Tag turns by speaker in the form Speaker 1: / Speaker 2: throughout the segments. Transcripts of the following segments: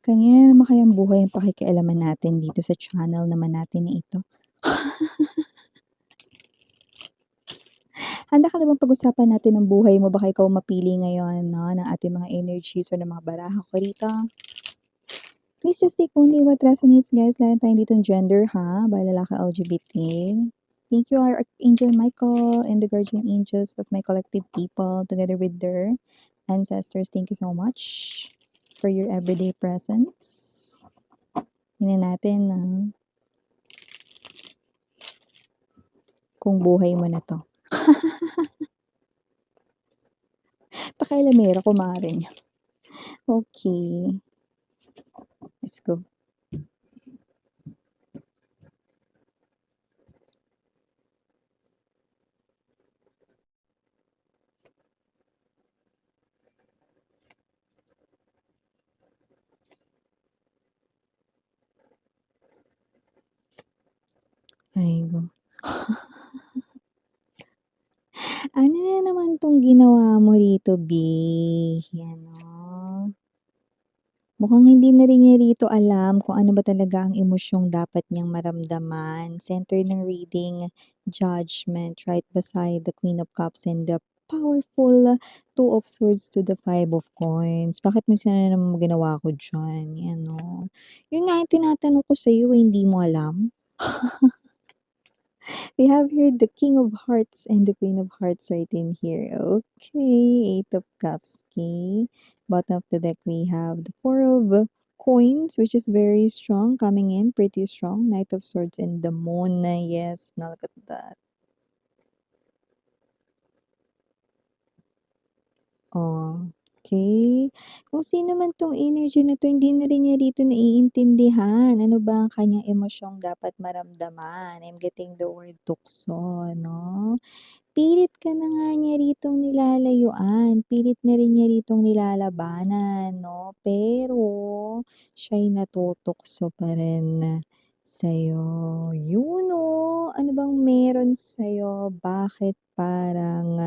Speaker 1: Kanino naman kayang buhay ang pakikialaman natin dito sa channel naman natin na ito? Handa ka na bang pag-usapan natin ang buhay mo? Baka ikaw mapili ngayon 'no, ng ating mga energies or ng mga baraha ko rito. Please just take only what resonates guys, meron tayong ditong gender ha, bahay, lalaki, LGBT. Thank you Archangel Michael and the guardian angels of my collective people together with their ancestors. Thank you so much for your everyday presence. Tingnan natin na kung buhay mo na 'to. Pakailamera kumare niya. Okay, let's go. Aigo. Ano na naman 'tong ginawa mo rito, B? Yan, oh. Mukhang hindi na rin niya rito alam kung ano ba talaga ang emosyong dapat niyang maramdaman. Center ng reading, Judgment, right beside the Queen of Cups and the powerful Two of Swords to the Five of Coins. Bakit minsan na naman ginawa ko diyan? Yan, oh. Yun nga yung tinatanong ko sa'yo, hindi mo alam? We have here the King of Hearts and the Queen of Hearts right in here. Okay, Eight of Cups. Okay. Bottom of the deck, we have the Four of Coins, which is very strong, coming in pretty strong. Knight of Swords and the Moon. Yes, now look at that. Okay. Kung sino man 'tong energy na 'to, hindi na rin niya rito naiintindihan ano ba ang kanyang emosyong dapat maramdaman. I'm getting the word tukso 'no. Pilit ka na nga niya ritong nilalayuan, pilit na rin niya ritong nilalabanan 'no, pero siya'y natutokso pa rin sa'yo. Yun oh, ano bang meron sa'yo? Bakit parang,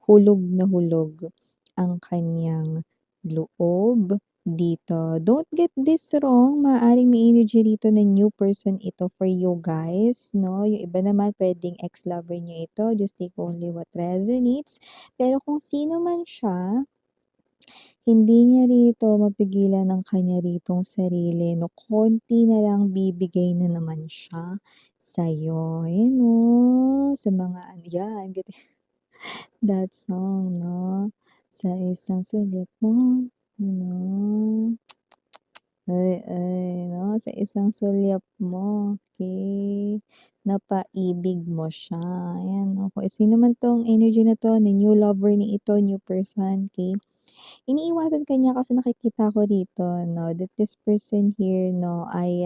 Speaker 1: hulog na hulog ang kanyang loob dito? Don't get this wrong, maaaring may energy rito na new person ito for you guys 'no, yung iba naman puwedeng ex-lover niyo ito, just take only what resonates. Pero kung sino man siya, hindi niya rito mapigilan ang kanya ritong sarili 'no, konti na lang bibigay na naman siya sa'yo. Ayan oh, sa mga yeah, I'm getting that song 'no, sa isang sulyap mo, ano, ay 'no, sa isang sulyap mo, okey, napaibig mo siya. Ayan 'no, kung sino man 'tong energy na 'to, na new lover ni ito, new person, okey. Iniiwasan ka niya kasi nakikita ko rito 'no, that this person here 'no ay,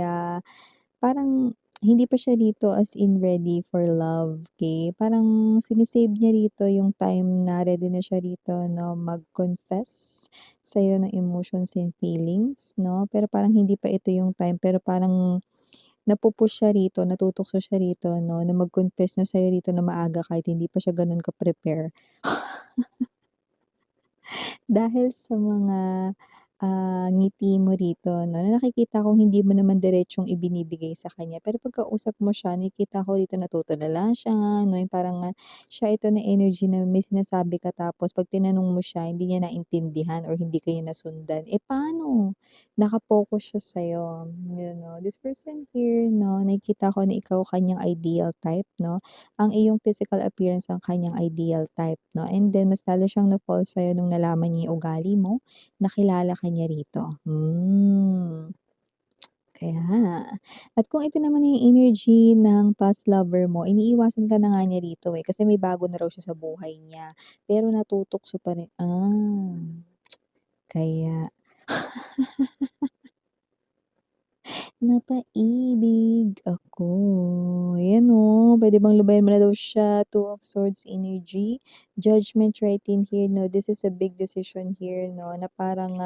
Speaker 1: parang hindi pa siya dito as in ready for love, okey. Parang niya rito yung time na ready na siya rito 'no, mag-confess sa'yo ng emotions and feelings 'no, pero parang hindi pa ito yung time, pero parang napu-push siya rito, natutokso siya rito 'no, na mag-confess na sa'yo rito na maaga kahit hindi pa siya gano'n ka-prepare. Dahil sa mga, ngiti mo rito 'no, na nakikita kong hindi mo naman diretsong ibinibigay sa kanya, pero pagkausap mo siya nakikita ko rito natutulala siya 'no, yung parang, siya ito na energy na may sinasabi ka tapos 'pag tinanong mo siya hindi niya naintindihan or hindi kayo nasundan, eh, paano? Naka-focus siya sa'yo, you know. This person here 'no, nakikita ko na ikaw kanyang ideal type 'no, ang iyong physical appearance ang kanyang ideal type 'no, and then mas lalo siyang na-fall sa'yo nung nalaman niya yung ugali mo, nakilala ka niya rito. Kaya nga. At kung ito naman yung energy ng past lover mo, iniiwasan ka na nga niya rito, eh, kasi may bago na raw siya sa buhay niya, pero natutokso pa rin kaya. Napaibig ako. Ayan oh, puwede bang lubayan mo na daw siya, Two of Swords energy, Judgment right in here 'no, this is a big decision here 'no, na parang,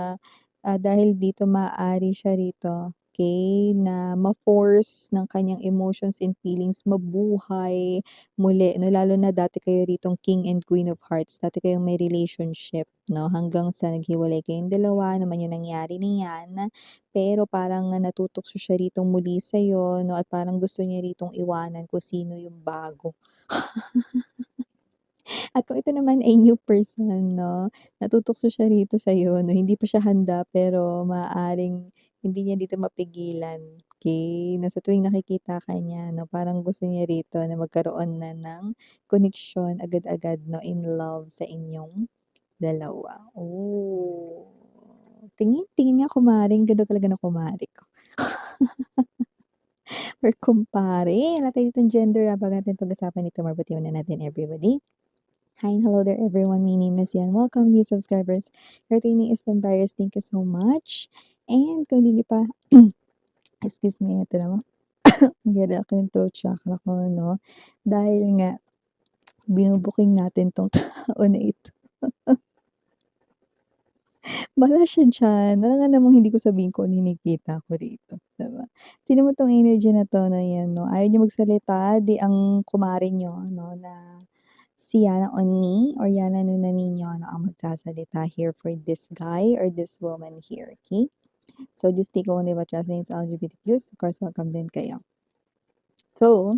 Speaker 1: dahil dito maaari siya rito, okay, na ma-force ng kanyang emotions and feelings mabuhay muli 'no, lalo na dati kayo ritong King and Queen of Hearts, dati kayong may relationship 'no, hanggang sa naghiwalay kayong dalawa, ano man yung nangyari na 'yan. Pero parang natutokso siya ritong muli sa'yo 'no, at parang gusto niya ritong iwanan kung sino yung bago. At kung ito naman ay new person 'no, natutokso siya rito sa'yo 'no, hindi pa siya handa pero maaaring hindi niya dito mapigilan, okey, na sa tuwing nakikita ka niya 'no, parang gusto niya rito na magkaroon na ng koneksyon agad-agad 'no, in love sa inyong dalawa. Oh, tingin tingin nga kumare, ang ganda talaga ng kumare ko or kumpare. Wala tayo ditong gender, bago natin pag-usapan ito mabuti muna natin everybody. Hi and hello there everyone, my name is Yan. Welcome new subscribers. Returning is buyers, thank you so much. And kung hindi niyo pa, excuse me, ito naman, nagdala ako yung throat chakra ko, no? Dahil nga, binubuking natin tong tao na ito. Bahala siya dyan. Alam nga namang hindi ko sabihin kung ano yung nakikita ko rito. Diba? Sino mo tong energy na to na yan, no? Ayaw niyo magsalita, di ang kumare nyo, no, na si Yana Onni or Yana Nuna Nino ano ang magsasalita here for this guy or this woman here, okay? So, just take only what resonates LGBTQs. Of course, welcome din kayo. So,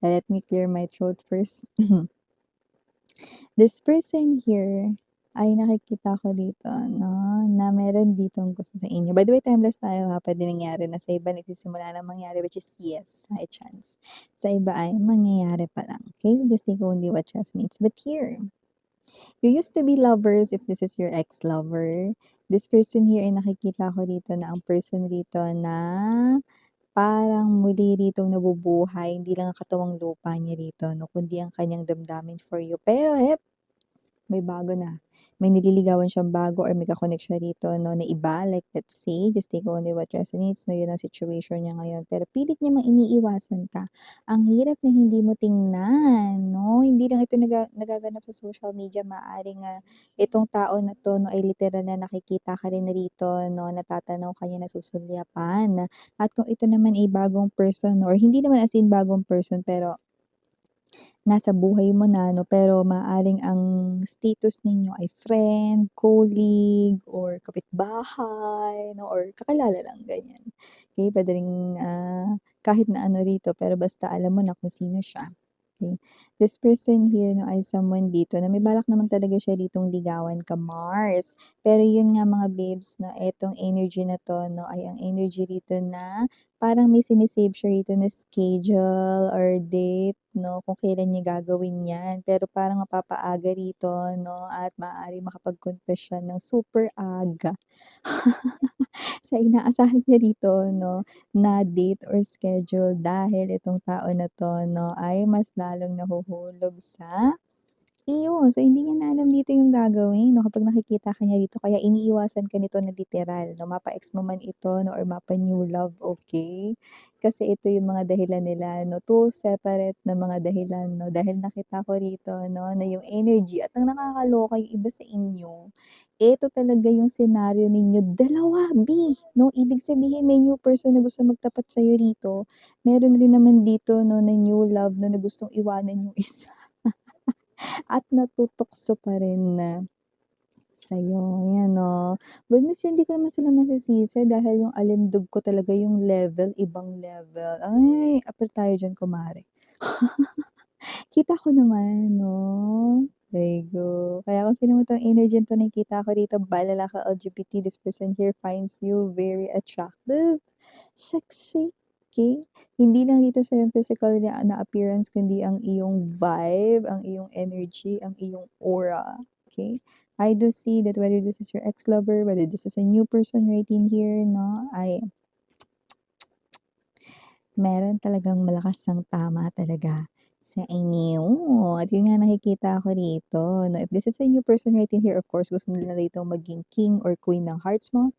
Speaker 1: let me clear my throat first. This person here ay nakikita ko dito, no, na meron ditong gusto sa inyo. By the way, timeless tayo ha, pwede nangyari na sa iba nagsisimula na mangyari, which is yes, high chance. Sa iba ay mangyayari pa lang, okay? Just take only what resonates. But here, you used to be lovers if this is your ex-lover. This person here ay nakikita ko rito na ang person rito na parang muli ritong nabubuhay, hindi lang ang katawang lupa niya rito, no, kundi ang kanyang damdamin for you. Pero may bago na. May nililigawan siyang bago or may kakonek siya rito, no, na iba. Like, let's say, just take only what resonates, no, yun ang situation niya ngayon. Pero pilit niya mang iniiwasan ka. Ang hirap na hindi mo tingnan, no? Hindi lang ito nagaganap sa social media. Maaring itong tao na to, no, ay literal na nakikita ka rin rito, no, natatanaw ka niya, nasusulyapan. At kung ito naman ay bagong person, or hindi naman as in bagong person, pero nasa buhay mo na 'no, pero maaaring ang status ninyo ay friend, colleague, or kapitbahay 'no, or kakilala lang ganyan. Okey, puwede ring, kahit na ano rito pero basta alam mo na kung sino siya, okey. This person here 'no, ay someone dito na may balak naman talaga siya ditong ligawan ka, Mars. Pero yun nga mga babes 'no, etong energy na 'to 'no, ay ang energy rito na parang may siya rito na schedule or date 'no, kung kailan niya gagawin 'yan. Pero parang mapapaaga rito 'no, at maaaring makapag-confess siya ng super aga sa inaasahan niya rito 'no, na date or schedule dahil itong tao na 'to 'no, ay mas lalong nahuhulog sa iyon. So, hindi niya na alam dito yung gagawin 'no, kapag nakikita ka niya dito kaya iniiwasan ka nito na literal 'no, mapa-ex mo man ito 'no, or mapa-new love, okay? Kasi ito yung mga dahilan nila 'no, two separate na mga dahilan 'no, dahil nakita ko rito 'no, na yung energy at ang nakakaloka yung iba sa inyo, ito talaga yung senaryo ninyo dalawa B 'no, ibig sabihin may new person na gusto magtapat sa'yo rito, meron rin naman dito 'no, na new love 'no, na gustong iwanan yung isa. At natutokso pa rin na sa'yo, yan 'no. But minsan hindi ko naman sila masisisi dahil yung alindog ko talaga yung level, ibang level. Ay, apil tayo diyan kumare. Kita ko naman 'no, there you go. Kaya kung sino man 'tong energy na 'to nakikita ko rito, bahala ka LGBT, this person here finds you very attractive, sexy, okey? Hindi lang dito sa iyong physical na appearance kundi ang iyong vibe, ang iyong energy, ang iyong aura, okey? I do see that whether this is your ex-lover, whether this is a new person right in here 'no, ay meron talagang malakas ang tama talaga sa inyo. At yun nga nakikita ko rito 'no, if this is a new person right in here, of course gusto nila rito maging king or queen ng hearts mo.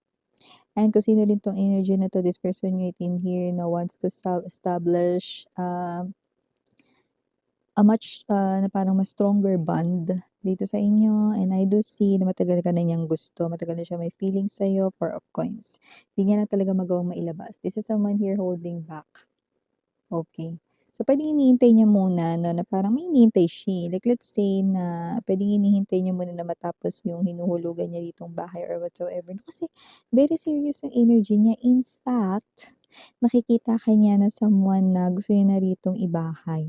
Speaker 1: And kung sino din 'tong energy na 'to, this person right in here na wants to establish, a much, na parang mas stronger bond dito sa inyo, and I do see na matagal ka na niyang gusto, matagal na siya may feelings sa'yo, 4 of coins. Hindi niya na talaga magawang mailabas. This is someone here holding back. Okay. So, puwedeng hinihintay niya muna 'no, na parang may hinihintay siya, eh. Like let's say na puwedeng hinihintay niya muna na matapos yung hinuhulugan niya ditong bahay or whatsoever 'no, kasi very serious yung energy niya. In fact, nakikita ka niya na someone na gusto niya na ritong ibahay.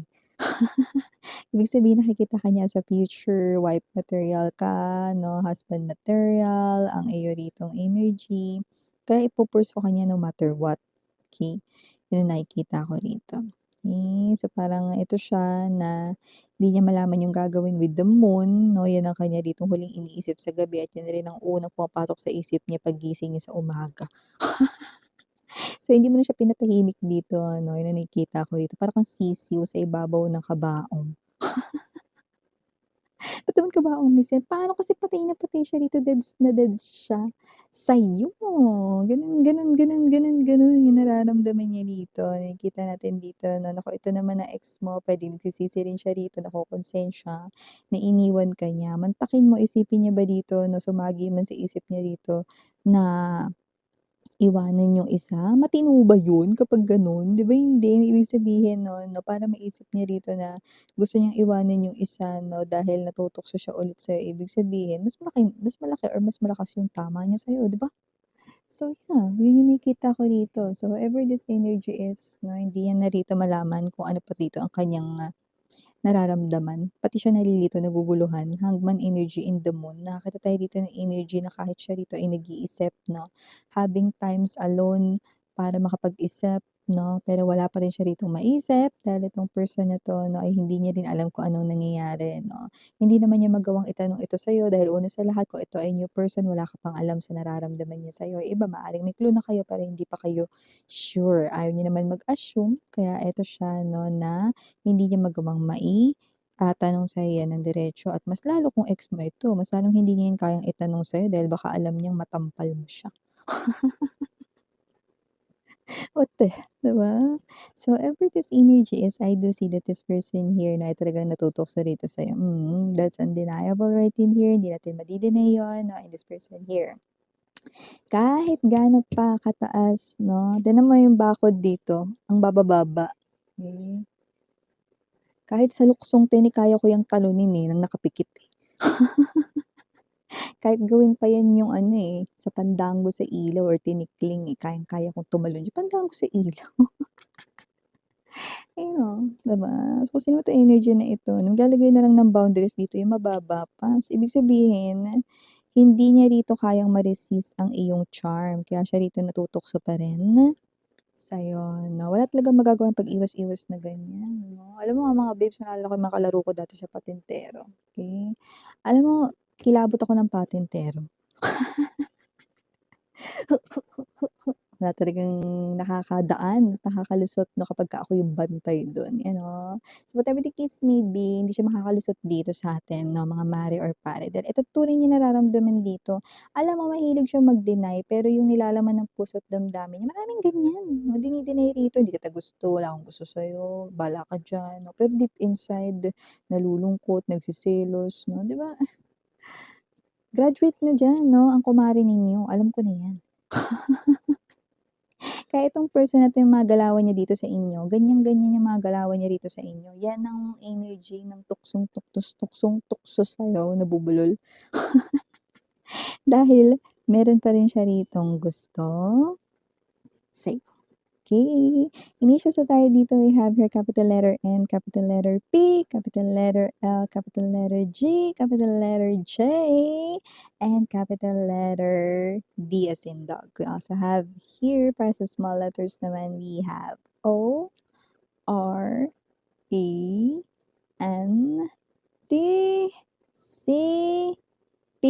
Speaker 1: Ibig sabihin nakikita ka niya as a future wife material ka 'no, husband material, ang iyo ritong energy. Kaya ipu-pursue ka niya no matter what, okey? Yun ang nakikita ko rito. Okey, so parang ito siya na hindi niya malaman yung gagawin with the moon 'no, yan ang kanya ditong huling iniisip sa gabi at yan rin ang unang pumapasok sa isip niya paggising niya sa umaga. So hindi mo na siya pinatahimik dito ano, yun ang nakikita ko dito, para kang sisiw sa ibabaw ng kabaong. Ba't naman kabaong minsan? Paano kasi patay na patay siya rito, deads na deads siya sa'yo. Gano'n, gano'n, gano'n, gano'n, gano'n yung nararamdaman niya dito. Nakikita natin dito na naku, ito naman na ex mo, puwedeng nagsisisi rin siya rito, nakokonsensya na iniwan ka niya. Mantakin mo, isipin niya ba dito na sumagi man sa isip niya rito na iwanan yung isa? Matino ba yun kapag gano'n? 'Di ba hindi? Ibig sabihin nun 'no, para maisip niya rito na gusto niyang iwanan yung isa 'no, dahil natutukso siya ulit sa'yo, ibig sabihin mas malaki or mas malakas yung tama niya sa'yo, 'di ba? So yeah, yun yung nakikita ko dito. So whoever this energy is 'no, hindi niya na rito malaman kung ano pa dito ang kanyang nararamdaman, pati siya nalilito, naguguluhan, hangman energy in the moon. Nakakita tayo dito ng energy na kahit siya rito ay nag-iisip 'no, having times alone para makapag-isip 'no, pero wala pa rin siya ritong maisip dahil itong person na 'to 'no, ay hindi niya rin alam kung anong nangyayari 'no. Hindi naman niya magawang itanong ito sa'yo dahil una sa lahat kung ito ay new person, wala ka pang alam sa nararamdaman niya sa'yo. Iba maaaring may clue na kayo pero hindi pa kayo sure, ayaw niya naman mag-assume kaya eto siya 'no na hindi niya magawang tanong sa'yo yan ng diretso at mas lalo kung ex mo ito, mas lalong hindi niya yan kayang itanong sa'yo dahil baka alam niyang matampal mo siya. What the 'di ba? So, ever this energy is I do see that this person here na ay talagang natutukso rito sa'yo, that's undeniable right in here, hindi natin madi-deny yun 'no, and this person here. Kahit gaano pa kataas 'no, tignan mo yung bakod dito, ang baba-baba, okey. Kahit sa luksong tinik kaya ko yang talunin, eh, ng nakapikit, eh. Kahit gawin pa yan yung ano, eh, sa pandango sa ilaw or tinikling, eh, kayang-kaya kong tumalon yung pandango sa ilaw. Ayun, oh, 'di ba? So, kung sino 'tong energy na ito, naglalagay na lang ng boundaries dito, yung mababa pa. So, ibig sabihin, hindi niya rito kayang ma-resist ang iyong charm, kaya siya rito natutokso pa rin sa'yo 'no. Wala talagang magagawang pag-iwas-iwas na ganyan 'no. Alam mo nga mga babes, naalala ko yung mga kalaro ko dati sa patintero, okey? Alam mo, kilabot ako ng patintero. Wala talagang nakakadaan, nakakalusot 'no kapagka ako yung bantay dun, you know. So, whatever the case may be, hindi siya makakalusot dito sa atin 'no, mga mare or pare dahil ito tunay niya nararamdaman dito. Alam mo mahilig siyang mag-deny pero yung nilalaman ng puso't damdamin niya maraming ganyan, 'no, dini-deny rito, "Hindi kita gusto, wala akong gusto sa'yo, bahala ka diyan." 'No, pero deep inside nalulungkot, nagseselos 'no, 'di ba? Graduate na diyan 'no, ang kumare ninyo, alam ko na 'yan. Kaya itong person na 'to yung mga galawan niya dito sa inyo, ganyan-ganyan yung mga galawan niya rito sa inyo. Yan ang energy ng tuksong-tukso sa'yo, nabubulol. Dahil meron pa rin siya ritong gusto sa'yo. Okay. Initials na tayo dito, we have here capital letter N, capital letter P, capital letter L, capital letter G, capital letter J, and capital letter D as in dog. We also have here, para sa small letters naman, we have O, R, E, N, T, C, P,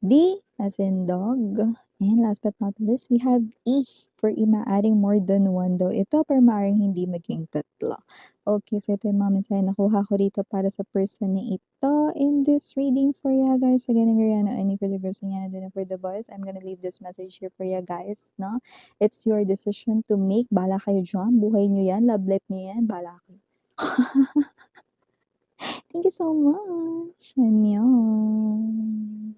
Speaker 1: D as in dog. And last but not least, we have E for maaring more than one daw ito, pero maaring hindi maging tatlo. Okay, so ito yung mga mensahe nakuha ko dito para sa person na ito in this reading for you guys. Again, I'm Mariana, any for the girls and Yana din for the boys. I'm gonna leave this message here for you guys, no? It's your decision to make. Bala kayo dyan. Buhay nyo yan. Love life nyo yan. Bala kayo. Thank you so much. Annyeong.